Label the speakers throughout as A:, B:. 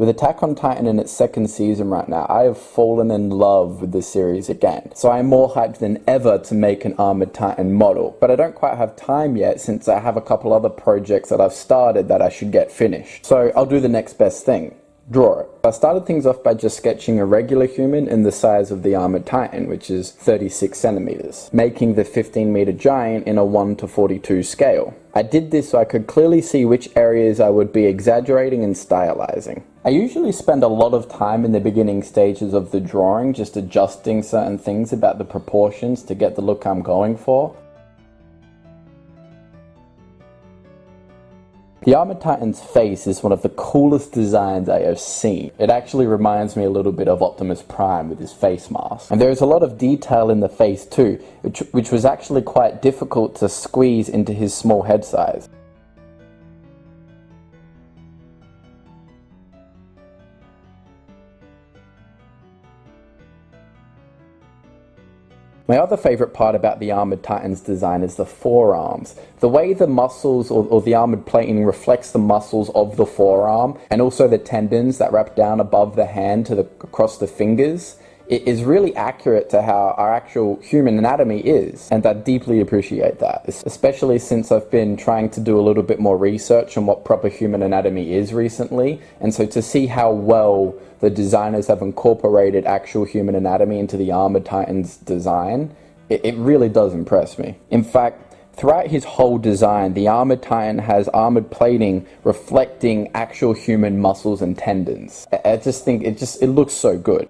A: With Attack on Titan in its second season right now, I have fallen in love with this series again. So I'm more hyped than ever to make an Armored Titan model, but I don't quite have time yet since I have a couple other projects that I've started that I should get finished. So I'll do the next best thing. Draw it. I started things off by just sketching a regular human in the size of the Armored Titan, which is 36 centimeters, making the 15-meter giant in a 1:42 scale. I did this so I could clearly see which areas I would be exaggerating and stylizing. I usually spend a lot of time in the beginning stages of the drawing just adjusting certain things about the proportions to get the look I'm going for. The Armored Titan's face is one of the coolest designs I have seen. It actually reminds me a little bit of Optimus Prime with his face mask. And there is a lot of detail in the face too, which was actually quite difficult to squeeze into his small head size. My other favourite part about the Armored Titan's design is the forearms. The way the muscles or the armoured plating reflects the muscles of the forearm and also the tendons that wrap down above the hand across the fingers, it is really accurate to how our actual human anatomy is, and I deeply appreciate that, especially since I've been trying to do a little bit more research on what proper human anatomy is recently, and so to see how well the designers have incorporated actual human anatomy into the Armored Titan's design, it really does impress me. In fact, throughout his whole design, the Armored Titan has armored plating reflecting actual human muscles and tendons. I just think it looks so good.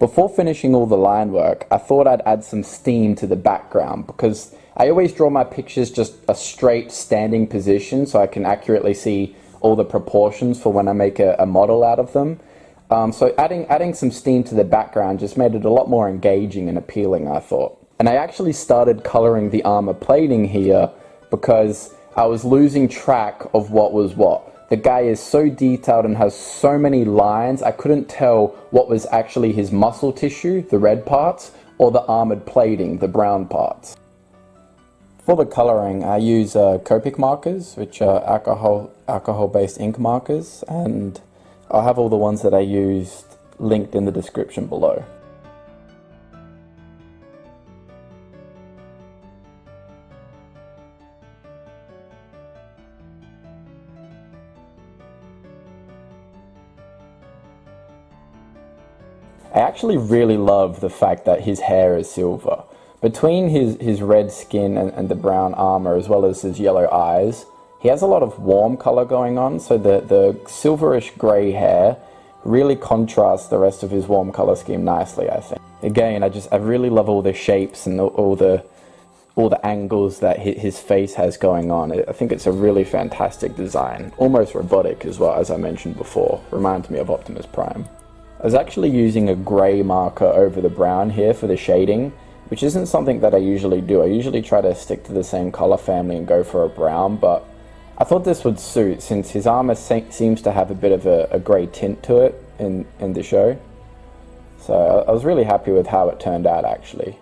A: Before finishing all the line work, I thought I'd add some steam to the background because I always draw my pictures just a straight standing position so I can accurately see all the proportions for when I make a model out of them. So adding some steam to the background just made it a lot more engaging and appealing, I thought. And I actually started coloring the armor plating here because I was losing track of what was what. The guy is so detailed and has so many lines, I couldn't tell what was actually his muscle tissue, the red parts, or the armored plating, the brown parts. For the coloring, I use Copic markers, which are alcohol-based ink markers, and I'll have all the ones that I used linked in the description below. I actually really love the fact that his hair is silver. Between his red skin and the brown armor, as well as his yellow eyes, he has a lot of warm color going on, so the silverish gray hair really contrasts the rest of his warm color scheme nicely, I think. Again, I really love all the shapes and all the angles that his face has going on. I think it's a really fantastic design. Almost robotic as well, as I mentioned before. Reminds me of Optimus Prime. I was actually using a grey marker over the brown here for the shading, which isn't something that I usually do. I usually try to stick to the same colour family and go for a brown, but I thought this would suit since his armour seems to have a bit of a grey tint to it in the show. So I was really happy with how it turned out actually.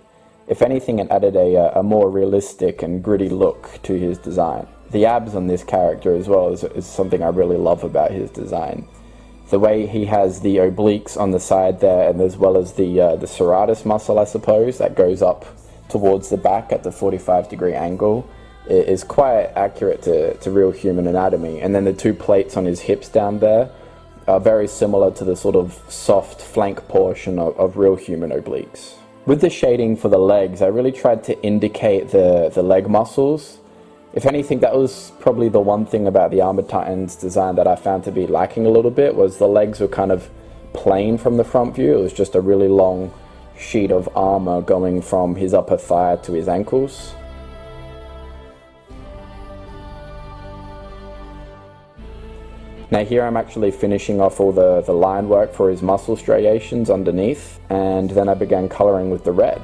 A: If anything, it added a more realistic and gritty look to his design. The abs on this character as well is something I really love about his design. The way he has the obliques on the side there, and as well as the serratus muscle, I suppose, that goes up towards the back at the 45-degree angle, is quite accurate to real human anatomy. And then the two plates on his hips down there are very similar to the sort of soft flank portion of real human obliques. With the shading for the legs, I really tried to indicate the leg muscles. If anything, that was probably the one thing about the Armored Titan's design that I found to be lacking a little bit, was the legs were kind of plain from the front view. It was just a really long sheet of armor going from his upper thigh to his ankles. Now here I'm actually finishing off all the line work for his muscle striations underneath, and then I began coloring with the red.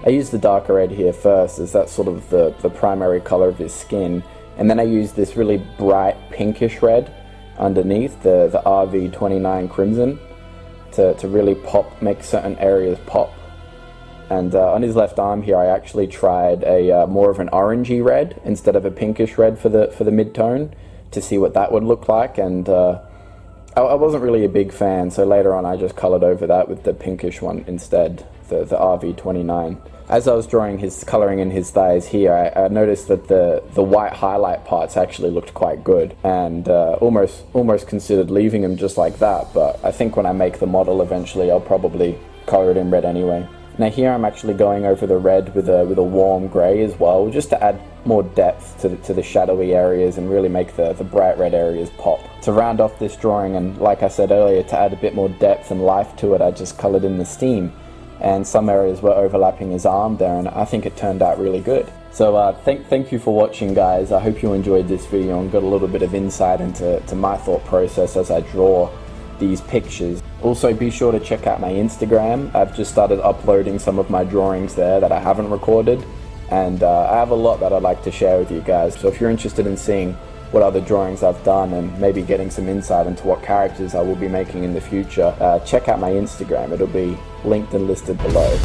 A: I used the darker red here first, as that's sort of the primary color of his skin, and then I used this really bright pinkish red underneath, the RV29 Crimson, to really make certain areas pop. And on his left arm here, I actually tried a more of an orangey red instead of a pinkish red for the mid-tone to see what that would look like. And I wasn't really a big fan, so later on I just colored over that with the pinkish one instead, the RV29. As I was drawing his coloring in his thighs here, I noticed that the white highlight parts actually looked quite good, and almost considered leaving them just like that, but I think when I make the model eventually I'll probably color it in red anyway. Now here I'm actually going over the red with a warm grey as well, just to add more depth to the shadowy areas and really make the bright red areas pop. To round off this drawing, and like I said earlier, to add a bit more depth and life to it, I just coloured in the steam. And some areas were overlapping his arm there, and I think it turned out really good. So thank you for watching, guys. I hope you enjoyed this video and got a little bit of insight into my thought process as I draw these pictures. Also, be sure to check out my Instagram. I've just started uploading some of my drawings there that I haven't recorded, and I have a lot that I'd like to share with you guys. So if you're interested in seeing what other drawings I've done and maybe getting some insight into what characters I will be making in the future, check out my Instagram. It'll be linked and listed below.